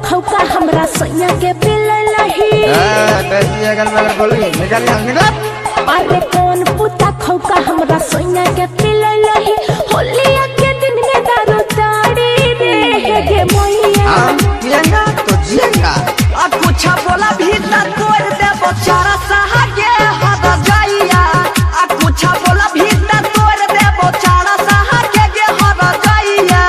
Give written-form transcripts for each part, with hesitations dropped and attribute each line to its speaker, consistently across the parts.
Speaker 1: खौका हमरा सैया के पिललही।
Speaker 2: अगल बगल बोली निकल
Speaker 1: अरे कौन पुता खौका हमरा सैया के पिललही। होलिया के दिन में दारू ताड़ी रे गे मोइया।
Speaker 2: पियंगा तो जियंगा
Speaker 3: अब कुछ बोला भी ना तोड़ दे बेचारा सहागे हद जाइया। अब कुछ बोला भी ना तोड़ दे बेचारा सहागे के हद जाइया।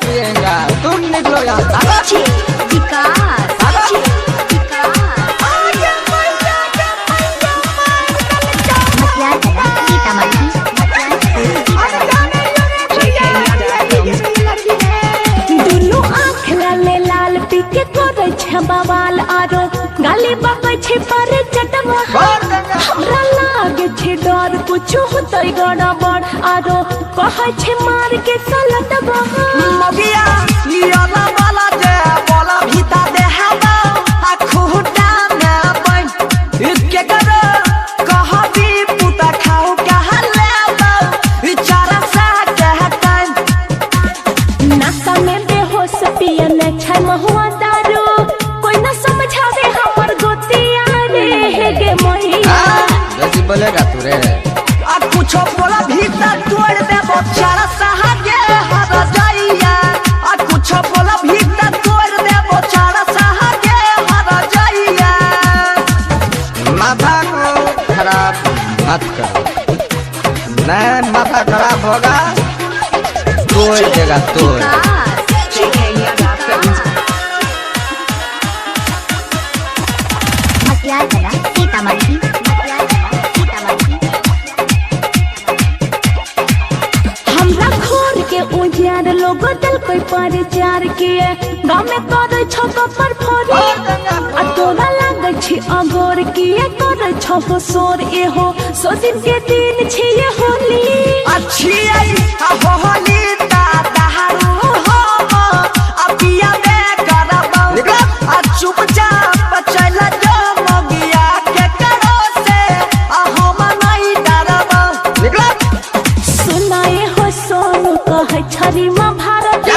Speaker 2: पियंगा तुम निकलो यहाँ
Speaker 1: बवाल आरो गाली बाबा छे पर चटवा हमरा लागे छे डर कुछ होतै गड़बड़ आरो कहै छे मार के सलटवा।
Speaker 3: मगिया लियाला वाला जे बोला भीता दे हवा आ खुटा में बन इसके कर कहबी पुता खाओ कह लेबा बेचारा सा कहतन।
Speaker 1: नशा में बेहोश पियन छै महुआ दारू कोई न समझावे हमर गोतिया रे गे मोइया।
Speaker 2: जैसी बोलेगा तू रे
Speaker 3: अब कुछ बोला भीता तोड़ दे बेचारा सहागे हद जाइया। अब कुछ बोला भीता तोड़ दे बेचारा सहागे हद जाइया।
Speaker 2: माथा को खराब मत करो, नहीं माथा खराब होगा तोड़ देगा तोड़।
Speaker 1: हमरा खोर के उजियार लोग दिल कोई परिचार किए गाँव में करे छको पर फोरी आ तोरा लागे छी अगोर किए करे छको सोर एहो सो दिन के दिन छी ये होली।
Speaker 3: अच्छी आई होली ता दहारू हो अपिया में करब आ चुपचाप चल जो मगिया के करो से हम नहीं डरब।
Speaker 1: सुनाए हो सोनू कहे छरी माँ भारती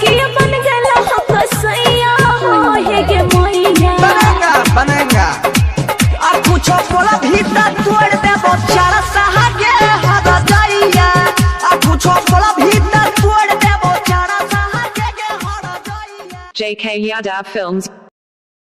Speaker 1: के बन गेला हो कसैया हो हे गे मोइया।
Speaker 2: बनेगा
Speaker 3: आ कुछ बोला भीता तोड़ दे बेचारा सहागे हद जाइया। आ कुछ बोला भीता तोड़ दे बेचारा सहागे के हद जाइया।
Speaker 4: JK Yadav Films